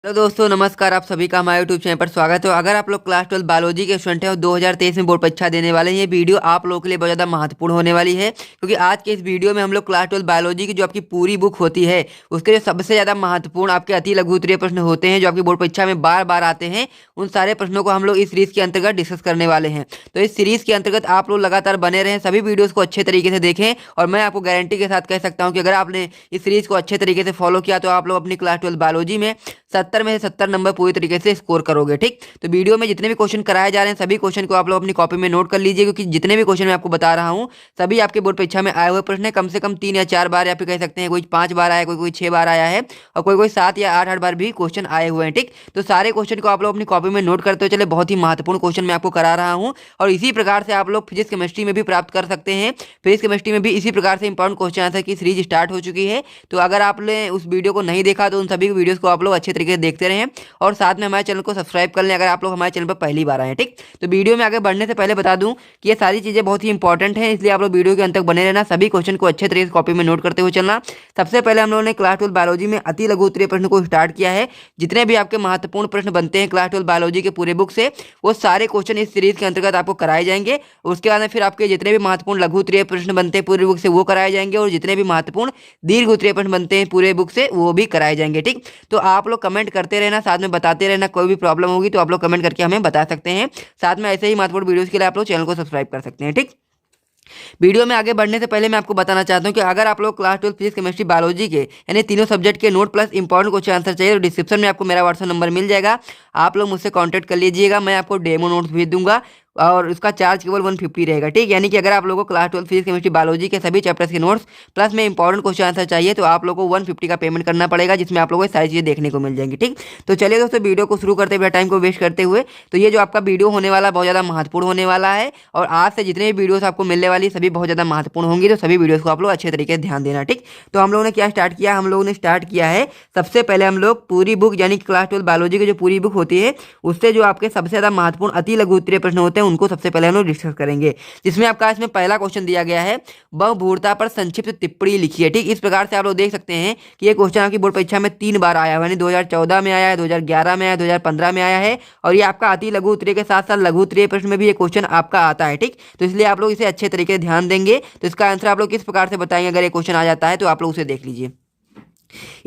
तो दोस्तों नमस्कार, आप सभी का हमारे यूट्यूब चैनल पर स्वागत है। अगर आप लोग क्लास 12 बायोलॉजी के स्टूडेंट हैं और 2023 में बोर्ड परीक्षा देने वाले हैं, ये वीडियो आप लोगों के लिए बहुत ज़्यादा महत्वपूर्ण होने वाली है, क्योंकि आज के इस वीडियो में हम लोग क्लास 12 बायोलॉजी की जो आपकी पूरी बुक होती है उसके जो सबसे ज़्यादा महत्वपूर्ण आपके अति लघु उत्तरीय प्रश्न होते हैं जो आपकी बोर्ड परीक्षा में बार बार आते हैं, उन सारे प्रश्नों को हम लोग इस सीरीज के अंतर्गत डिस्कस करने वाले हैं। तो इस सीरीज के अंतर्गत आप लोग लगातार बने रहें, सभी वीडियोज़ को अच्छे तरीके से देखें, और मैं आपको गारंटी के साथ कह सकता हूँ कि अगर आपने इस सीरीज को अच्छे तरीके से फॉलो किया तो आप लोग अपनी क्लास 12 बायोलॉजी में 70 में से 70 नंबर पूरी तरीके से स्कोर करोगे। ठीक, तो वीडियो में जितने भी क्वेश्चन कराए जा रहे हैं सभी क्वेश्चन को आप लोग अपनी कॉपी में नोट कर लीजिए, क्योंकि जितने भी क्वेश्चन मैं आपको बता रहा हूं सभी आपके बोर्ड परीक्षा में आए हुए प्रश्न है। कम से कम 3 या 4 बार, या फिर कह सकते हैं कोई 5 बार आया, कोई 6 बार आया है, और कोई 7 या 8 बार भी क्वेश्चन आए हुए हैं। ठीक, तो सारे क्वेश्चन को आप लोग अपनी कॉपी में नोट करते हुए चले, बहुत ही महत्वपूर्ण क्वेश्चन मैं आपको करा रहा हूँ। और इसी प्रकार से आप लोग फिजिक्स केमिस्ट्री में भी प्राप्त कर सकते हैं। फिजिक्स केमिस्ट्री में भी इसी प्रकार से इंपॉर्टेंट क्वेश्चन आंसर की सीरीज स्टार्ट हो चुकी है। तो अगर आपने उस वीडियो को नहीं देखा तो उन सभी वीडियोस को आप लोग अच्छे तरीके से देखते रहें, और साथ में हमारे चैनल को सब्सक्राइब कर लें अगर आप लोग हमारे चैनल पर पहली बार आए हैं। ठीक, तो वीडियो में आगे बढ़ने से पहले बता दूं कि ये सारी चीज़ें बहुत ही इंपॉर्टेंट हैं, इसलिए आप लोग वीडियो के अंत तक बने रहना, सभी क्वेश्चन को अच्छे तरीके से कॉपी में नोट करते हुए चलना। सबसे पहले हम लोगों ने क्लास 12 बायोलॉजी में अति लघु उत्तरीय प्रश्न को स्टार्ट किया है। जितने भी आपके महत्वपूर्ण प्रश्न बनते हैं क्लास 12 बायोलॉजी के पूरे बुक से, वो सारे क्वेश्चन इस सीरीज के अंतर्गत आपको कराए जाएंगे। उसके बाद में फिर आपके जितने भी महत्वपूर्ण लघु उत्तरीय प्रश्न बनते हैं पूरे बुक से वो कराए जाएंगे, और जितने भी महत्वपूर्ण दीर्घ उत्तरीय प्रश्न बनते हैं पूरे बुक से वो भी कराए जाएंगे। ठीक, तो आप लोग कमेंट करते रहना, साथ में बताते रहना, कोई भी प्रॉब्लम होगी तो आप लोग कमेंट करके हमें बता सकते हैं। साथ में ऐसे ही महत्वपूर्ण वीडियोस के लिए आप लोग चैनल को सब्सक्राइब कर सकते हैं। ठीक, वीडियो में आगे बढ़ने से पहले मैं आपको बताना चाहता हूं कि अगर आप लोग क्लास 12 फिजिक्स केमिस्ट्री बायोलॉजी के यानी तीनों सब्जेक्ट के note plus important question answer चाहिए तो डिस्क्रिप्शन में आपको मेरा व्हाट्सएप नंबर मिल जाएगा, आप लोग मुझसे कांटेक्ट कर लीजिएगा। मैं आपको डेमो नोट्स भेज दूंगा और उसका चार्ज केवल 150 रहेगा। ठीक, यानी कि अगर आप लोगों को क्लास 12 फिजिक्स केमिस्ट्री बायोलॉजी के सभी चैप्टर्स के नोट्स प्लस में इंपॉर्टेंट क्वेश्चन आंसर चाहिए तो आप लोगों को 150 का पेमेंट करना पड़ेगा, जिसमें आप लोगों को सारी चीज़ें देखने को मिल जाएंगी। ठीक, तो चलिए दोस्तों वीडियो को शुरू करते हुए टाइम को वेस्ट करते हुए, तो ये जो आपका वीडियो होने वाला बहुत ज़्यादा महत्वपूर्ण होने वाला है, और आज से जितने भी वीडियोस आपको मिलने वाली सभी बहुत ज़्यादा महत्वपूर्ण होंगी, तो सभी वीडियोस को आप लोग अच्छे तरीके से ध्यान देना। ठीक, तो हम लोगों ने क्या स्टार्ट किया, हम लोगों ने स्टार्ट किया है सबसे पहले हम लोग पूरी बुक यानी क्लास 12 बायोलॉजी की जो पूरी बुक होती है उससे जो आपके सबसे ज़्यादा महत्वपूर्ण अति लघु उत्तरीय प्रश्न होते हैं उनको सबसे पहले हम लोग डिस्कस करेंगे। जिसमें आपका इसमें पहला क्वेश्चन दिया गया है, बहुभूरता पर संक्षिप्त टिप्पणी लिखिए। ठीक, इस प्रकार से आप लोग देख सकते हैं कि ये क्वेश्चन आपकी बोर्ड परीक्षा में 3 बार आया है, यानी 2014 में आया है, 2011 में आया है, 2015 में आया है, और ये आपका अति लघु उत्तरीय के साथ साथ लघु उत्तरीय प्रश्न में भी ये क्वेश्चन आपका आता है। ठीक, तो इसलिए आप लोग इसे अच्छे तरीके से ध्यान देंगे। तो इसका आंसर आप लोग किस प्रकार से बताएंगे अगर ये क्वेश्चन आ जाता है तो आप लोग उसे देख लीजिए।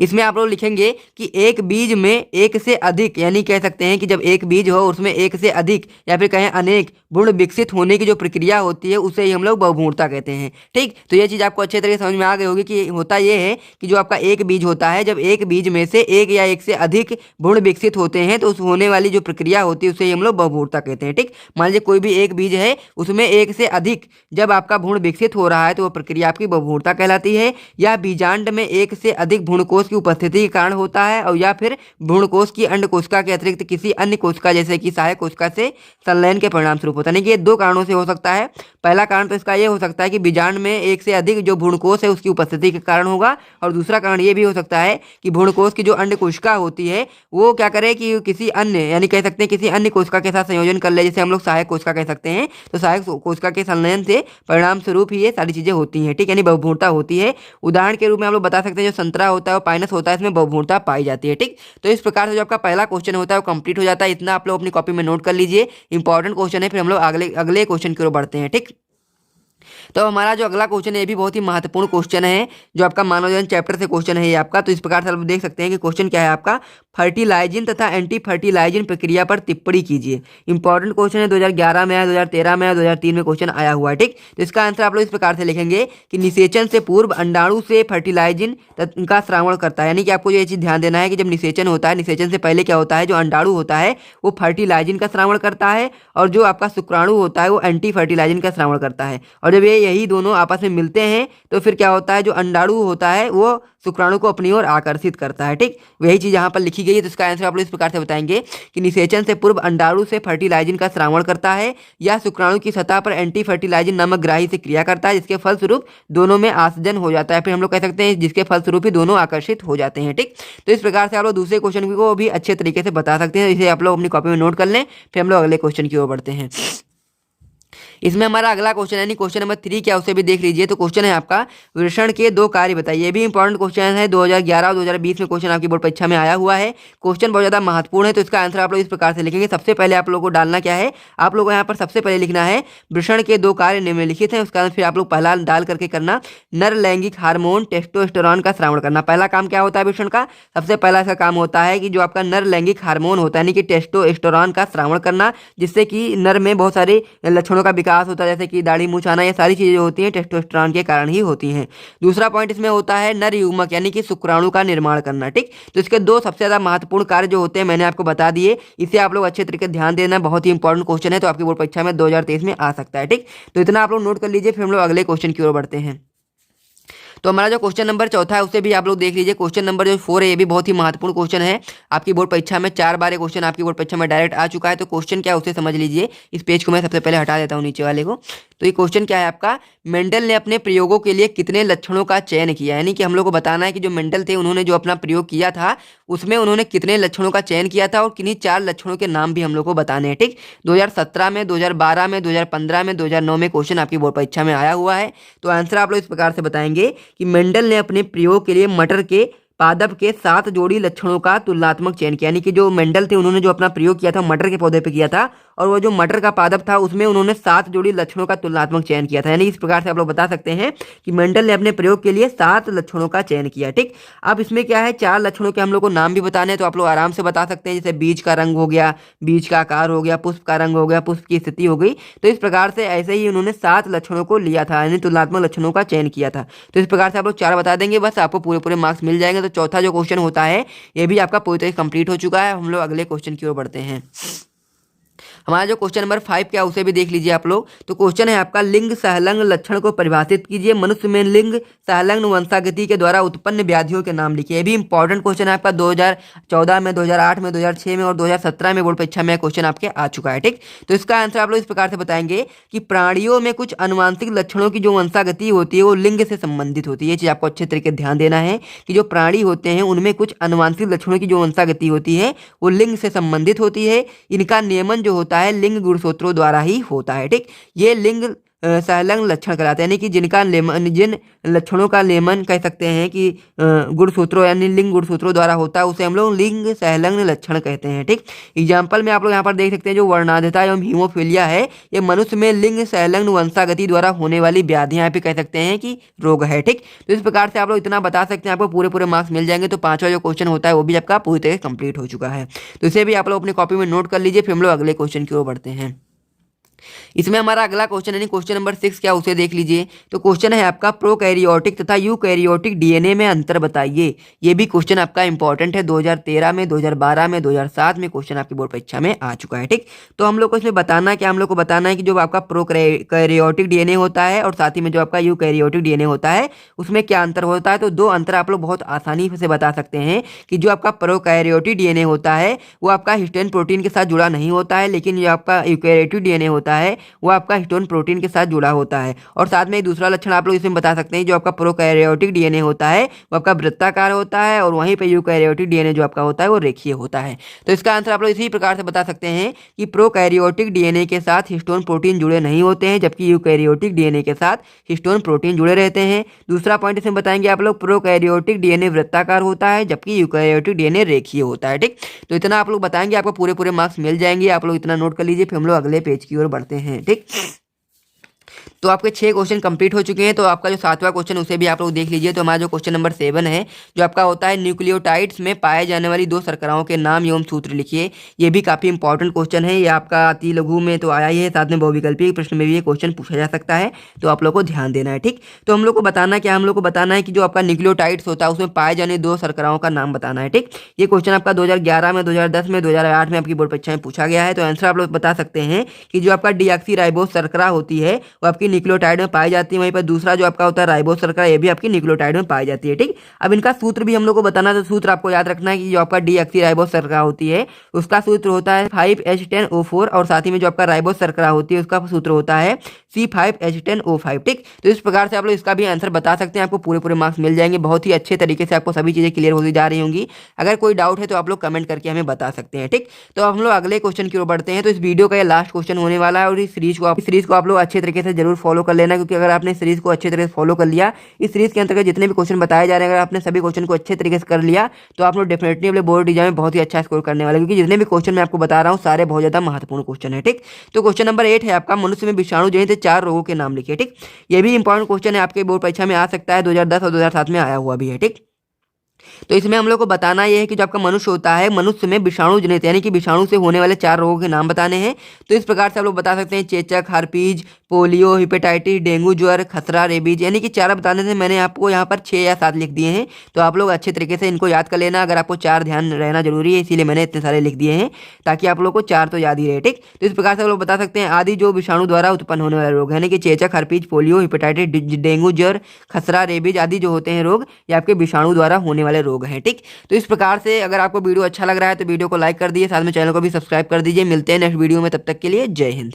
इसमें आप लोग लिखेंगे कि एक बीज में एक से अधिक, यानी कह सकते हैं कि जब एक बीज हो उसमें एक से अधिक या फिर कहें अनेक भ्रूण विकसित होने की जो प्रक्रिया होती है उसे ही हम लोग बहुभ्रूणता कहते हैं। ठीक, तो ये चीज़ आपको अच्छे तरीके से समझ में आ गई होगी कि होता ये है कि जो आपका एक बीज होता है, जब एक बीज में से एक या एक से अधिक भ्रूण विकसित होते हैं तो उस होने वाली जो प्रक्रिया होती है उसे ही हम लोग बहुभ्रूणता कहते हैं। ठीक, मान लीजिए कोई भी एक बीज है उसमें एक से अधिक जब आपका भ्रूण विकसित हो रहा है तो वह प्रक्रिया आपकी बहुभ्रूणता कहलाती है। या बीजांड में एक से अधिक भ्रूणकोश की उपस्थिति के कारण होता है, और या फिर भ्रूणकोश की अंड कोशिका के अतिरिक्त किसी अन्य कोशिका जैसे कि सहायक कोशिका से संलयन के परिणाम स्वरूप होता है। यानी कि ये 2 कारणों से हो सकता है। पहला कारण तो इसका ये हो सकता है कि बीजांड में एक से अधिक जो भ्रूणकोश है उसकी उपस्थिति के कारण होगा, और दूसरा कारण ये भी हो सकता है कि भ्रूणकोश की जो अंड कोशिका होती है वो क्या करे कि किसी अन्य यानी कह सकते हैं किसी अन्य कोशिका के साथ संयोजन कर ले, जैसे हम लोग सहायक कोशिका कह सकते हैं। तो सहायक कोशिका के संलयन से परिणाम स्वरूप ही ये सारी चीजें होती हैं। ठीक, यानी बहुभ्रूणता होती है। उदाहरण के रूप में हम लोग बता सकते हैं जो संतरा होता है वो पाइनस होता है, इसमें बहुभ्रूणता पाई जाती है। ठीक, तो इस प्रकार से जो आपका पहला क्वेश्चन होता है वो कंप्लीट हो जाता है। इतना आप लोग अपनी कॉपी में नोट कर लीजिए, इंपॉर्टेंट क्वेश्चन है। फिर हम लोग अगले क्वेश्चन की ओर बढ़ते हैं। ठीक, तो हमारा जो अगला क्वेश्चन है ये भी बहुत ही महत्वपूर्ण क्वेश्चन है, जो आपका मानव जीवन चैप्टर से क्वेश्चन है ये आपका। तो इस प्रकार से आप देख सकते हैं कि क्वेश्चन क्या है आपका, फर्टिलाइजिंग तथा एंटी फर्टिलाइजिंग प्रक्रिया पर टिप्पणी कीजिए। इंपॉर्टेंट क्वेश्चन है, 2011 में आया, 2013 में आया, 2003 में क्वेश्चन आया हुआ है। ठीक, तो इसका आंसर आप लोग इस प्रकार से लिखेंगे कि निषेचन से पूर्व अंडाणु से फर्टिलाइजिंग का श्रावण करता है। यानी कि आपको ये चीज़ ध्यान देना है कि जब निषेचन होता है, निषेचन से पहले क्या होता है, जो अंडाणु होता है वो फर्टिलाइजिंग का श्रावण करता है, और जो आपका शुक्राणु होता है वो एंटी फर्टिलाइजिंग का श्रावण करता है। और जब यही दोनों आपस में मिलते हैं तो फिर क्या होता है, जो अंडाणु होता है वो शुक्राणु को अपनी ओर आकर्षित करता है। ठीक, वही चीज़ यहाँ पर लिखी गई है। तो इसका आंसर आप लोग इस प्रकार से बताएंगे कि निषेचन से पूर्व अंडाणु से फर्टिलाइजिंग का श्रावण करता है, या शुक्राणु की सतह पर एंटी फर्टिलाइजिंग नामक ग्राही से क्रिया करता है, जिसके फलस्वरूप दोनों में आसंजन हो जाता है। फिर हम लोग कह सकते हैं जिसके फलस्वरूप ही दोनों आकर्षित हो जाते हैं। ठीक, तो इस प्रकार से आप लोग दूसरे क्वेश्चन को भी अच्छे तरीके से बता सकते हैं। इसे आप लोग अपनी कॉपी में नोट कर लें। फिर हम लोग अगले क्वेश्चन की ओर बढ़ते हैं। इसमें हमारा अगला क्वेश्चन यानी क्वेश्चन नंबर 3 क्या उसे भी देख लीजिए। तो क्वेश्चन है आपका वृषण के 2 कार्य बताइए। ये भी इंपॉर्टेंट क्वेश्चन है, 2011 और 2020 में क्वेश्चन आपकी बोर्ड परीक्षा में आया हुआ है। क्वेश्चन बहुत ज्यादा महत्वपूर्ण है, तो इसका आंसर आप लोग इस प्रकार से लिखेंगे। सबसे पहले आप लोगों को डालना क्या है, आप लोगों को यहाँ पर सबसे पहले लिखना है वृषण के 2 कार्य निम्नलिखित हैं। उसका फिर आप लोग पहला डाल करके करना नर लैंगिक हार्मोन टेस्टोस्टेरोन का श्रावण करना। पहला काम क्या होता है वृषण का, सबसे पहला इसका काम होता है कि जो आपका नर लैंगिक हार्मोन होता है यानी कि टेस्टोस्टेरोन का श्रावण करना, जिससे कि नर में बहुत सारे लक्षणों का विकास होता है, जैसे कि दाढ़ी मूंछ आना, ये सारी चीजें होती हैं टेस्टोस्टेरोन के कारण ही होती हैं। दूसरा पॉइंट इसमें होता है नर युग्मक यानी कि शुक्राणु का निर्माण करना। ठीक, तो इसके 2 सबसे ज्यादा महत्वपूर्ण कार्य जो होते हैं मैंने आपको बता दिए, इसे आप लोग अच्छे तरीके से ध्यान देना, बहुत ही इंपॉर्टेंट क्वेश्चन है, तो आपकी बोर्ड परीक्षा में 2023 में आ सकता है। ठीक, तो इतना आप लोग नोट कर लीजिए, फिर हम लोग अगले क्वेश्चन की ओर बढ़ते हैं। तो हमारा जो क्वेश्चन नंबर 4 है उसे भी आप लोग देख लीजिए। क्वेश्चन नंबर जो 4 है ये भी बहुत ही महत्वपूर्ण क्वेश्चन है, आपकी बोर्ड परीक्षा में 4 बार क्वेश्चन आपकी बोर्ड परीक्षा में डायरेक्ट आ चुका है। तो क्वेश्चन क्या है उसे समझ लीजिए। इस पेज को मैं सबसे पहले हटा देता हूँ नीचे वाले को। तो ये क्वेश्चन क्या है आपका, मेंडल ने अपने प्रयोगों के लिए कितने लक्षणों का चयन किया, यानी कि हम लोग को बताना है कि जो मेंडल थे उन्होंने जो अपना प्रयोग किया था उसमें उन्होंने कितने लक्षणों का चयन किया था, और किन्हीं 4 लक्षणों के नाम भी हम लोग को बताने हैं। ठीक, 2017 में, 2012 में, 2015 में, 2009 में क्वेश्चन आपकी बोर्ड परीक्षा में आया हुआ है। तो आंसर आप लोग इस प्रकार से बताएंगे कि मेंडल ने अपने प्रयोग के लिए मटर के पादप के 7 जोड़ी लक्षणों का तुलनात्मक चयन किया, यानी कि जो मेंडल थे उन्होंने जो अपना प्रयोग किया था मटर के पौधे पे किया था, और वो जो मटर का पादप था उसमें उन्होंने 7 जोड़ी लक्षणों का तुलनात्मक चयन किया था। यानी इस प्रकार से आप लोग बता सकते हैं कि मेंडल ने अपने प्रयोग के लिए 7 लक्षणों का चयन किया। ठीक, अब इसमें क्या है, 4 लक्षणों के हम लोग को नाम भी बताने हैं, तो आप लोग आराम से बता सकते हैं, जैसे बीज का रंग हो गया, बीज का आकार हो गया, पुष्प का रंग हो गया, पुष्प की स्थिति हो गई। तो इस प्रकार से ऐसे ही उन्होंने 7 लक्षणों को लिया था, यानी तुलनात्मक लक्षणों का चयन किया था। तो इस प्रकार से आप लोग 4 बता देंगे, बस आपको पूरे मार्क्स मिल जाएंगे। तो चौथा जो क्वेश्चन होता है ये भी आपका पूरी तरह कंप्लीट हो चुका है। हम लोग अगले क्वेश्चन की ओर बढ़ते हैं। हमारा जो क्वेश्चन नंबर 5 क्या उसे भी देख लीजिए आप लोग। तो क्वेश्चन है आपका लिंग सहलंग लक्षण को परिभाषित कीजिए। मनुष्य में लिंग सहलंग वंशागति के द्वारा उत्पन्न व्याधियों के नाम लिखिए। ये भी इंपॉर्टेंट क्वेश्चन है आपका 2014 में, 2008 में, 2006 में और 2017 में बोर्ड परीक्षा में क्वेश्चन आपके आ चुका है। ठीक, तो इसका आंसर आप लोग इस प्रकार से बताएंगे कि प्राणियों में कुछ अनुवांशिक लक्षणों की जो वंशागति होती है वो लिंग से संबंधित होती है। ये चीज आपको अच्छे तरीके ध्यान देना है कि जो प्राणी होते हैं उनमें कुछ अनुवांशिक लक्षणों की जो वंशागति होती है वो लिंग से संबंधित होती है। इनका नियमन जो होता है लिंग गुणसूत्रों द्वारा ही होता है। ठीक, ये लिंग सहलंग लक्षण कहलाते हैं, यानी कि जिन लक्षणों का नियमन कह सकते हैं कि गुणसूत्रों यानी लिंग गुणसूत्रों द्वारा होता है उसे हम लोग लिंग सहलंग लक्षण कहते हैं। ठीक, एग्जाम्पल में आप लोग यहाँ पर देख सकते हैं जो वर्णांधता एवं हीमोफीलिया है, ये मनुष्य में लिंग सहलंग वंशागति द्वारा होने वाली व्याधियां यहाँ पे कह सकते हैं कि रोग है। ठीक, तो इस प्रकार से आप लोग इतना बता सकते हैं, आपको पूरे मार्क्स मिल जाएंगे। तो 5वां जो क्वेश्चन होता है वो भी आपका पूरी तरह कंप्लीट हो चुका है। तो इसे भी आप लोग अपनी कॉपी में नोट कर लीजिए, फिर हम लोग अगले क्वेश्चन की ओर बढ़ते हैं। इसमें हमारा अगला क्वेश्चन यानी क्वेश्चन नंबर 6 क्या उसे देख लीजिए। तो क्वेश्चन है आपका प्रोकैरियोटिक तथा यूकैरियोटिक डीएनए में अंतर बताइए। ये भी क्वेश्चन आपका इंपॉर्टेंट है, 2013 में, 2012 में, 2007 में क्वेश्चन आपकी बोर्ड परीक्षा में आ चुका है। ठीक, तो हम लोग को इसमें बताना क्या, हम लोग को बताना है कि जो आपका प्रोकैरियोटिक डीएनए होता है और साथ ही में जो आपका यूकैरियोटिक डीएनए होता है उसमें क्या अंतर होता है। तो 2 अंतर आप लोग बहुत आसानी से बता सकते हैं कि जो आपका प्रोकैरियोटिक डीएनए होता है वो आपका हिस्टोन प्रोटीन के साथ जुड़ा नहीं होता है, लेकिन जो आपका यूकैरियोटिक डीएनए होता है वो आपका हिस्टोन प्रोटीन के साथ जुड़ा होता है। और साथ में एक दूसरा लक्षण आप लोग इसमें बता सकते हैं, जो आपका प्रोकैरियोटिक डीएनए होता है वो आपका वृत्ताकार होता है, और वहीं पे यूकैरियोटिक डीएनए जो आपका होता है वो रेखीय होता है। तो इसका आंसर आप लोग इसी प्रकार से बता सकते हैं कि प्रोकैरियोटिक डीएनए के साथ हिस्टोन प्रोटीन जुड़े नहीं होते हैं, जबकि यूकैरियोटिक डीएनए के साथ हिस्टोन प्रोटीन जुड़े रहते हैं। दूसरा पॉइंट इसमें बताएंगे आप लोग, प्रोकैरियोटिक डीएनए वृत्ताकार होता है जबकि यूकैरियोटिक डीएनए रेखीय होता है। ठीक, तो इतना आप लोग बताएंगे, आपको पूरे मार्क्स मिल जाएंगे। आप लोग इतना नोट कर लीजिए, फिर हम लोग अगले पेज की ओर बढ़ते हैं। ठीक, तो आपके 6 क्वेश्चन कंप्लीट हो चुके हैं। तो आपका जो 7वां क्वेश्चन उसे भी आप लोग देख लीजिए। तो हमारा जो क्वेश्चन नंबर 7 है जो आपका होता है न्यूक्लियोटाइड्स में पाए जाने वाली 2 शर्कराओं के नाम एवं सूत्र लिखिए। ये भी काफी इंपॉर्टेंट क्वेश्चन है, ये आपका अति लघु में तो आया ही है, साथ में बहुविकल्पीय प्रश्न में भी ये क्वेश्चन पूछा जा सकता है, तो आप लोग को ध्यान देना है। ठीक, तो हम लोग को बताना क्या, हम लोग को बताना है कि जो आपका न्यूक्लियोटाइड्स होता है उसमें पाए जाने 2 शर्कराओं का नाम बताना है। ठीक, ये क्वेश्चन आपका 2011 में, 2010 में, 2008 में आपकी बोर्ड परीक्षा में पूछा गया है। तो आंसर आप लोग बता सकते हैं कि जो आपका डीऑक्सीराइबोस शर्करा होती है वो आपकी न्यूक्लियोटाइड में पाई जाती है। वहीं पर दूसरा जो आपका होता है राइबोस शर्करा, ये भी आपकी न्यूक्लियोटाइड में पाई जाती है। ठीक, अब इनका सूत्र भी हम लोग को बताना, तो सूत्र आपको याद रखना है कि जो आपका डीऑक्सी राइबोस शर्करा होती है उसका सूत्र होता है 5H10O4, और साथ ही में जो आपका राइबोस शर्करा होती है उसका सूत्र होता है C5H10O5। ठीक, तो इस प्रकार से आप लोग इसका भी आंसर बता सकते हैं, आपको पूरे मार्क्स मिल जाएंगे। बहुत ही अच्छे तरीके से आपको सभी चीजें क्लियर होती जा रही होंगी। अगर कोई डाउट है तो आप लोग कमेंट करके हमें बता सकते हैं। ठीक, तो अब हम लोग अगले क्वेश्चन की ओर बढ़ते हैं। तो इस वीडियो का ये लास्ट क्वेश्चन होने वाला है, और इस सीरीज को आप लोग अच्छे तरीके से जरूर फॉलो कर लेना, क्योंकि अगर आपने सीरीज को अच्छे तरीके से फॉलो कर लिया, इस सीरीज के अंतर्गत जितने भी क्वेश्चन बताए जा रहे हैं, अगर आपने सभी क्वेश्चन को अच्छे तरीके से कर लिया तो आप लोग डेफिनेटली अपने बोर्ड एग्जाम में बहुत ही अच्छा स्कोर करने वाले, क्योंकि जितने भी क्वेश्चन मैं आपको बता रहा हूँ सारे बहुत ज्यादा महत्वपूर्ण क्वेश्चन है। ठीक, तो क्वेश्चन नंबर 8 है आपका, मनुष्य में विषाणु जनित 4 रोगों के नाम लिखिए। ठीक, ये भी इंपॉर्टेंट क्वेश्चन है, आपके बोर्ड परीक्षा में आ सकता है, 2010 और 2007 में आया हुआ भी है। ठीक, तो इसमें हम लोग को बताना यह है कि जो आपका मनुष्य होता है, मनुष्य में विषाणु जनित यानी कि विषाणु से होने वाले 4 रोगों के नाम बताने हैं। तो इस प्रकार से आप लोग बता सकते हैं चेचक, हर्पीज, पोलियो, हेपेटाइटिस, डेंगू ज्वर, खसरा, रेबीज, यानी कि 4 बताने से मैंने आपको यहाँ पर 6 या 7 लिख दिए हैं। तो आप लोग अच्छे तरीके से इनको याद कर लेना, अगर आपको 4 ध्यान रहना जरूरी है, इसीलिए मैंने इतने सारे लिख दिए हैं ताकि आप लोग को 4 तो याद ही रहे। ठीक, तो इस प्रकार से आप लोग बता सकते हैं आदि जो विषाणु द्वारा उत्पन्न होने वाले रोग, यानी कि चेचक, हर्पीज, पोलियो, हेपेटाइटिस, डेंगू ज्वर, खसरा, रेबीज आदि जो होते हैं रोग, ये आपके विषाणु द्वारा होने वाले रोग हैं। ठीक, तो इस प्रकार से अगर आपको वीडियो अच्छा लग रहा है तो वीडियो को लाइक कर दीजिए, साथ में चैनल को भी सब्सक्राइब कर दीजिए। मिलते हैं नेक्स्ट वीडियो में, तब तक के लिए जय हिंद।